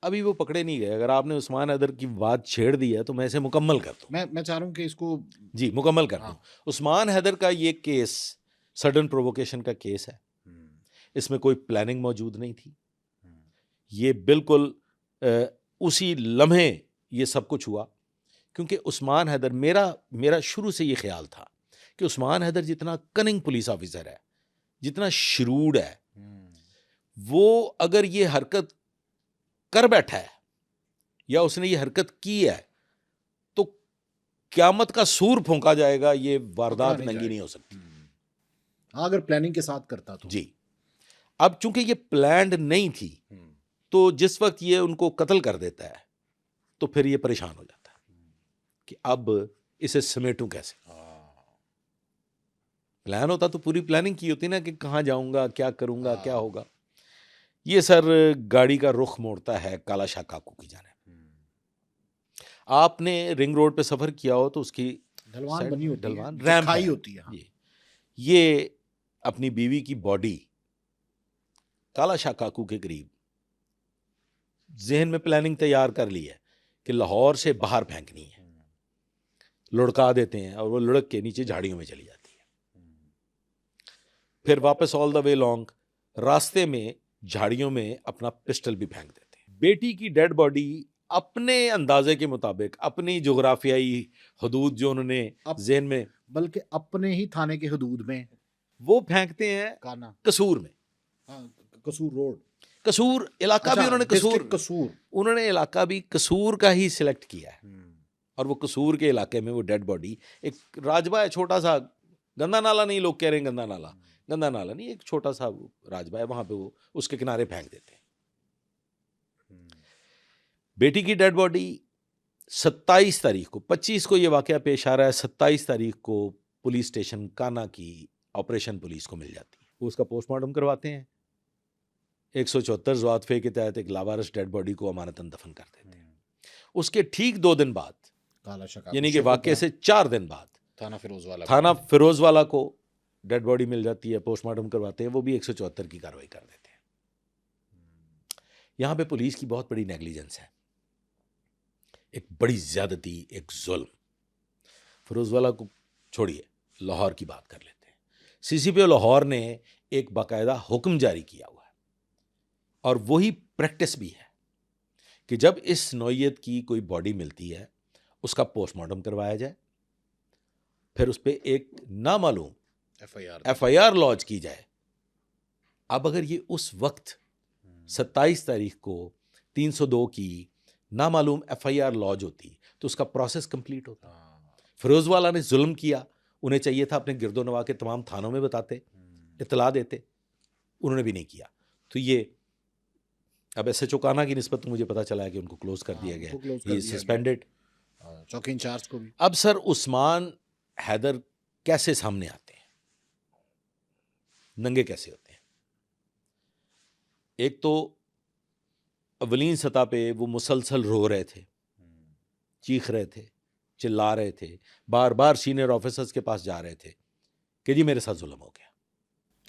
अभी वो पकड़े नहीं गए। अगर आपने उस्मान हैदर की बात छेड़ दी है तो मैं इसे मुकम्मल कर दूं। मैं चाह रहा हूँ कि इसको जी मुकम्मल कर दूं। हाँ। उस्मान हैदर का ये केस सडन प्रोवोकेशन का केस है। इसमें कोई प्लानिंग मौजूद नहीं थी। ये बिल्कुल उसी लम्हे ये सब कुछ हुआ, क्योंकि उस्मान हैदर, मेरा शुरू से ये ख्याल था कि उस्मान हैदर जितना कनिंग पुलिस ऑफिसर है, जितना श्रूड है, वो अगर ये हरकत कर बैठा है या उसने ये हरकत की है तो क्यामत का सूर फूंका जाएगा, ये वारदात नंगी नहीं हो सकती। हाँ, अगर प्लानिंग के साथ करता तो। जी, अब चूंकि ये प्लान्ड नहीं थी तो जिस वक्त ये उनको कत्ल कर देता है तो फिर ये परेशान हो जाता है कि अब इसे समेटूं कैसे। प्लान होता तो पूरी प्लानिंग की होती ना कि कहाँ जाऊंगा, क्या करूंगा, क्या होगा। ये सर गाड़ी का रुख मोड़ता है काला शाह काकू की जाने। आपने रिंग रोड पे सफर किया हो तो उसकी ढलवान बनी होती है, ढलवान रैंप खाई है। होती है। हाँ। ये अपनी बीवी की बॉडी काला शाह काकू के करीब जहन में प्लानिंग तैयार कर ली है कि लाहौर से बाहर फेंकनी है। लुढ़का देते हैं और वो लुढ़क के नीचे झाड़ियों में चली जाती है। फिर वापस ऑल द वे लॉन्ग रास्ते में झाड़ियों में अपना पिस्टल भी फेंक देते हैं। बेटी की डेड बॉडी अपने अंदाजे के मुताबिक, अपनी जोग्राफियाई हदूद जो उन्होंने जहन में, बल्कि अपने ही थाने के हदूद में वो फेंकते हैं काना, कसूर में। कसूर रोड, कसूर इलाका अच्छा, भी उन्होंने कसूर उन्होंने इलाका भी कसूर का ही सिलेक्ट किया है। और वो कसूर के इलाके में वो डेड बॉडी, एक राजबा है छोटा सा, गंदा नाला नहीं, लोग कह रहे हैं गंदा नाला, गंदा नाला नहीं, एक छोटा सा राजबा है, वहां पे वो उसके किनारे फेंक देते हैं। बेटी की डेड बॉडी 27 तारीख को, 25 को ये वाकया पेश आ रहा है, 27 तारीख को पुलिस स्टेशन काना की ऑपरेशन पुलिस को मिल जाती है। वो उसका पोस्टमार्टम करवाते हैं। 174 ज़वातफ़े के तहत एक लावारिस डेड बॉडी को अमानतन दफन कर देते हैं। उसके ठीक 2 दिन बाद, यानी कि वाकये से 4 दिन बाद, थाना फिरोजवाला को डेड बॉडी मिल जाती है। पोस्टमार्टम करवाते हैं, वो भी 174 की कार्रवाई कर देते हैं। यहां पे पुलिस की बहुत बड़ी नेग्लिजेंस है, एक बड़ी ज्यादती, एक जुल्म। फिरोजवाला को छोड़िए, लाहौर की बात कर लेते हैं। सीसीपीओ लाहौर ने एक बाकायदा हुक्म जारी किया हुआ है और वही प्रैक्टिस भी है कि जब इस नौइयत की कोई बॉडी मिलती है उसका पोस्टमार्टम करवाया जाए, फिर उस पर एक नामालूम एफआईआर लॉन्च की जाए। अब अगर ये उस वक्त 27 तारीख को 302 की नामालूम एफआईआर लॉन्च होती तो उसका प्रोसेस कंप्लीट होता। फिरोजवाला ने जुल्म किया, उन्हें चाहिए था अपने गिरदोनवा के तमाम थानों में बताते, इतला देते, उन्होंने भी नहीं किया। तो ये अब एसएचओ काना की निस्बत मुझे पता चला है कि उनको क्लोज कर दिया गया, ही इज सस्पेंडेड। चौकी इंचार्ज को भी। अब सर उस्मान हैदर कैसे सामने आते हैं, नंगे कैसे होते हैं? एक तो अवलीन सतह पे वो मुसलसल रो रहे थे, चीख रहे थे, चिल्ला रहे थे, बार बार सीनियर ऑफिसर्स के पास जा रहे थे कि जी मेरे साथ जुल्म हो गया,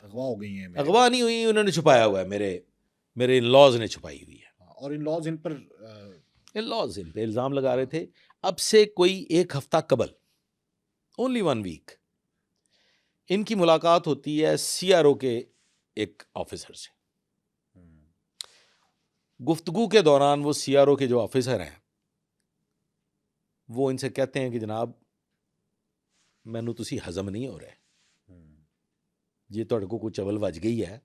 अगवा हो गई हैं। अगवा नहीं हुई, उन्होंने छुपाया हुआ है, मेरे इन-लॉज ने छुपाई हुई है। और इन-लॉज इन पर इल्ज़ाम लगा रहे थे। अब से कोई 1 हफ्ता कबल, ओनली 1 वीक, इनकी मुलाकात होती है सीआरओ के एक ऑफिसर से। गुफ्तगू के दौरान वो सीआरओ के जो ऑफिसर हैं वो इनसे कहते हैं कि जनाब मैनू तुसी हजम नहीं हो रहे, जे तुहाडे को कोई चवल वज गई है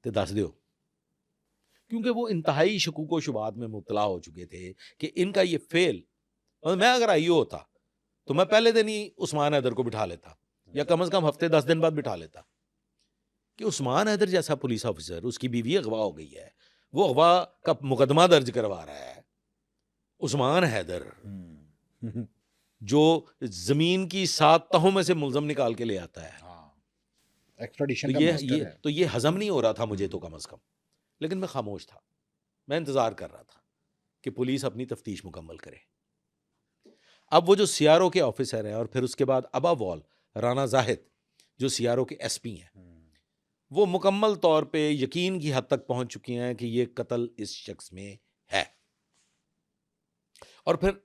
तो दस दियो। क्योंकि वो इंतहाई शकूक शुबात में मुब्तला हो चुके थे कि इनका ये फेल, और मैं अगर आईओ होता तो मैं पहले दिन ही उस्मान हैदर को बिठा लेता, या कम से कम हफ्ते 10 दिन बाद बिठा लेता कि उस्मान हैदर जैसा पुलिस ऑफिसर, उसकी बीवी अगवा हो गई है, वो अगवा का मुकदमा दर्ज करवा रहा है। उस्मान हैदर जो जमीन की 7 तहों में से मुल्जम निकाल के ले आता है, एक्स्ट्राडिशन तो का मास्टर है। तो ये हजम नहीं हो रहा था मुझे तो कम से कम। लेकिन मैं खामोश था, मैं इंतजार कर रहा था कि पुलिस अपनी तफ्तीश मुकम्मल करे। अब वो जो सीआरओ के ऑफिसर हैं और फिर उसके बाद अबव ऑल राना जाहिद जो सीआरओ के एसपी हैं, वो मुकम्मल तौर पे यकीन की हद तक पहुंच चुकी हैं कि ये कत्ल इस शख्स में है। और फिर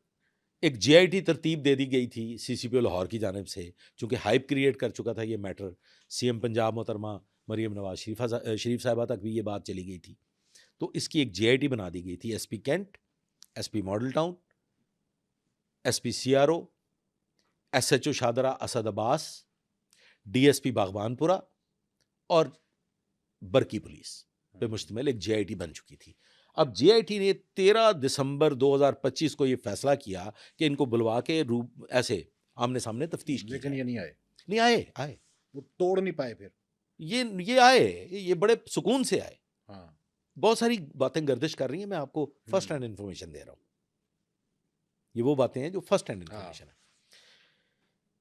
एक जीआईटी तरतीब दे दी गई थी सीसीपीओ लाहौर की जानिब से, चूंकि हाइप क्रिएट कर चुका था ये मैटर, सीएम पंजाब मोहतरमा मरियम नवाज शरीफ साहिबा तक भी ये बात चली गई थी। तो इसकी एक जीआईटी बना दी गई थी, SP Cantt, SP Model Town, SP CRO, SHO Shahdara Asad Abbas, DSP Baghbanpura और बरकी पुलिस पे मुश्तमिल एक जीआईटी बन चुकी थी। अब जीआईटी ने 13 दिसंबर 2025 को ये फैसला किया कि इनको बुलवा के रूप ऐसे आमने सामने तफ्तीश की लेकिन जाए। ये नहीं आए, नहीं आए वो तोड़ नहीं पाए फिर। ये आए, ये बड़े सुकून से आए। हाँ, बहुत सारी बातें गर्दिश कर रही हैं, मैं आपको फर्स्ट हैंड इन्फॉर्मेशन दे रहा हूं। ये वो बातें हैं जो फर्स्ट हैंड इन्फॉर्मेशन है।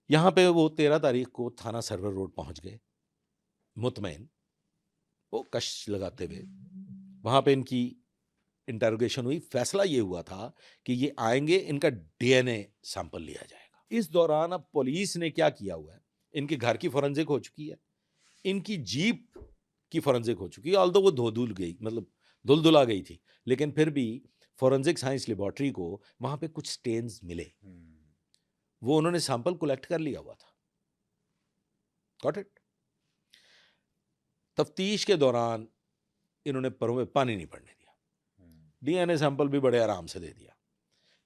यहां पे वो 13 तारीख को थाना सर्वर रोड पहुंच गए, मुतमईन, वो कश लगाते हुए। वहां पे इनकी इंटरोगेशन हुई। फैसला ये हुआ था कि ये आएंगे, इनका डीएनए सैंपल लिया जाएगा। इस दौरान अब पुलिस ने क्या किया हुआ है, इनके घर की फोरेंसिक हो चुकी है, इनकी जीप की फोरेंसिक हो चुकी है। ऑल्दो वो धुल गई, मतलब धुलधुला गई थी, लेकिन फिर भी फोरेंसिक साइंस लेबोरेटरी को वहां पे कुछ स्टेन्स मिले, वो उन्होंने सैंपल कलेक्ट कर लिया हुआ था। Got it. तफ्तीश के दौरान इन्होंने परों में पानी नहीं पड़ने दिया, डीएनए सैंपल भी बड़े आराम से दे दिया।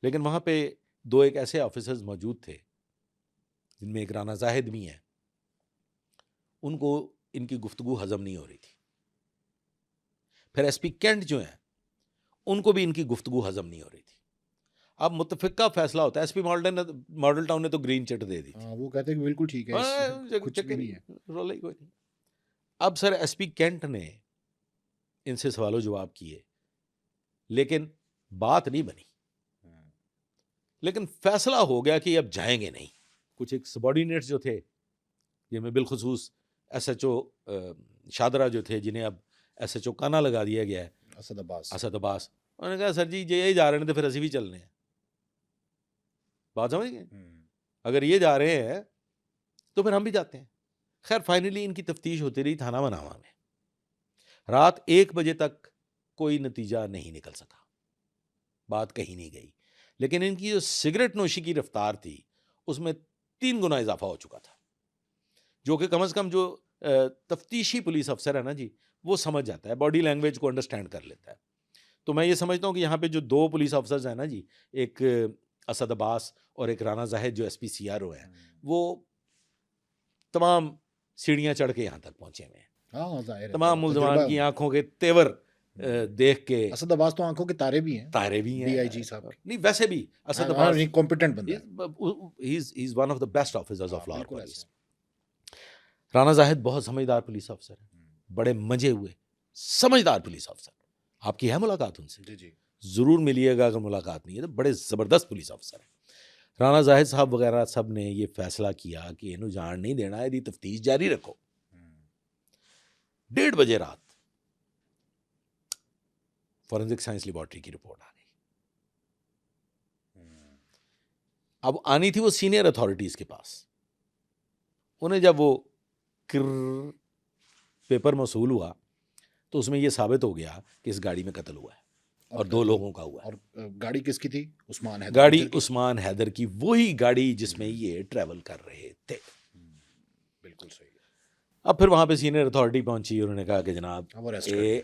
लेकिन वहां पे दो एक ऐसे ऑफिसर्स मौजूद थे, जिनमें एक राना जाहिद भी हैं, उनको इनकी गुफ्तगू हजम नहीं हो रही थी। फिर एसपी कैंट जो हैं, उनको भी इनकी गुफ्तगू हजम नहीं हो रही थी। अब मुतफिका फैसला होता है। एसपी मॉडल टाउन ने तो ग्रीन चिट दे दी थी। वो कहते हैं कि बिल्कुल ठीक है, इससे कुछ भी नहीं है। रोला ही कोई नहीं। अब सर एसपी कैंट ने इनसे सवालों जवाब किए, लेकिन बात नहीं बनी। लेकिन फैसला हो गया कि अब जाएंगे नहीं। कुछ एक सबॉर्डिनेट्स जो थे, जिनमें बिलखुसूस एसएचओ शादरा जो थे, जिन्हें अब एसएचओ काना लगा दिया गया है, असद अब्बास। उन्होंने कहा सर जी ये जा रहे हैं तो फिर ਅਸੀਂ भी चलने हैं। बात समझ गए? अगर ये जा रहे हैं तो फिर हम भी जाते हैं। खैर फाइनली इनकी तफ्तीश होती रही थाना मनावा में। रात 1 बजे तक कोई नतीजा नहीं निकल सका, बात कहीं नहीं गई। लेकिन इनकी जो सिगरेट नोशी की रफ्तार थी, उसमें 3 गुना इजाफा हो चुका था, जो कि कम से कम जो तफ्तीशी पुलिस अफसर है ना जी, वो समझ जाता है, बॉडी लैंग्वेज को अंडरस्टैंड कर लेता है। तो मैं ये समझता हूँ कि यहाँ पे जो 2 पुलिस ऑफिसर्स हैं ना जी, एक असद अब्बास और एक राना जाहिद जो एसपी सीआरओ हैं, वो तमाम सीढ़ियाँ चढ़ के यहाँ तक पहुँचे हुए हैं। हाँ, जाहिर है, तमाम मुल्ज़मान तजुर्बा की आंखों के तेवर देख के, असद अब्बास तो आंखों के तारे भी हैं, तारे भी हैं, डीआईजी साहब के। नहीं वैसे भी असद अब्बास कॉम्पिटेंट बंदा है। he is one of the best officers of Lahore बिल्कुल Police. ऐसे। राना जाहिद बहुत समझदार पुलिस अफसर है, बड़े मजे हुए समझदार पुलिस अफसर। आपकी है मुलाकात उनसे? जी जी, जरूर मिलिएगा, अगर मुलाकात नहीं है तो बड़े जबरदस्त पुलिस अफसर हैं। राना जाहिद साहब वगैरह सब ने ये फैसला किया कि इन्हों जान नहीं देना, यदि तफ्तीश जारी रखो। 1:30 बजे रात फॉरेंसिक साइंस लेबोरेटरी की रिपोर्ट आ गई। अब आनी थी वो सीनियर अथॉरिटीज के पास। उन्हें जब वो पेपर मौसूल हुआ तो उसमें ये साबित हो गया कि इस गाड़ी में कत्ल हुआ है और 2 लोगों का हुआ है। और गाड़ी किसकी थी? उस्मान हैदर। गाड़ी उस्मान हैदर की, वही गाड़ी जिसमें ये ट्रैवल कर रहे थे। बिल्कुल सही है। अब फिर वहां पे सीनियर अथॉरिटी पहुंची, उन्होंने कहा कि जनाब अब अरेस्ट कर लिया।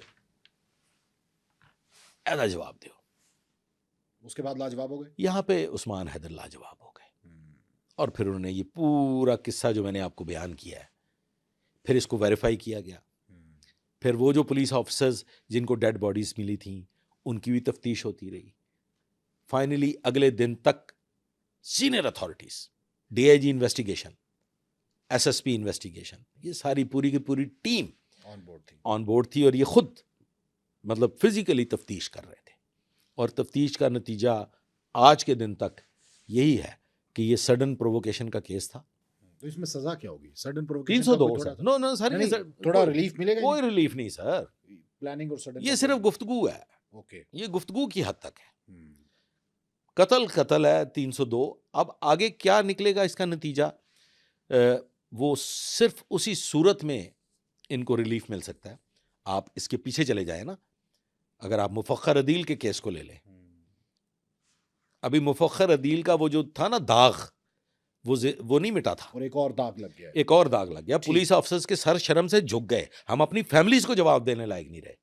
ऐसा जवाब दो। उसके बाद लाजवाब हो गए। यहाँ पे उस्मान हैदर लाजवाब हो गए और फिर उन्होंने ये पूरा किस्सा जो मैंने आपको बयान किया है, फिर इसको वेरीफाई किया गया। फिर वो जो पुलिस ऑफिसर्स जिनको डेड बॉडीज मिली थी, उनकी भी तफ्तीश होती रही। फाइनली अगले दिन तक senior authorities, DIG investigation, SSP investigation, ये सारी पूरी की पूरी टीम ऑन बोर्ड थी और ये खुद मतलब फिजिकली तफ्तीश कर रहे थे। और तफ्तीश का नतीजा आज के दिन तक यही है कि ये सडन प्रोवोकेशन का केस था। तो इसमें सजा क्या होगी? Sudden provocation 302 sir. No sir, नहीं, थोड़ा रिलीफ मिलेगा? कोई रिलीफ नहीं सर, प्लानिंग और सडन ये सिर्फ गुफ्तगू है। ओके, ये गुफ्तगू की हद तक है। कत्ल है 302। अब आगे क्या निकलेगा इसका नतीजा, वो सिर्फ उसी सूरत में इनको रिलीफ मिल सकता है। आप इसके पीछे चले जाए ना, अगर आप मुफक्खर अदील के केस को ले लें, अभी मुफक्खर अदील का वो जो था ना दाग, वो नहीं मिटा था, और एक और दाग लग गया है। एक और दाग लग गया। पुलिस ऑफिसर्स के सर शर्म से झुक गए, हम अपनी फैमिलीज को जवाब देने लायक नहीं रहे।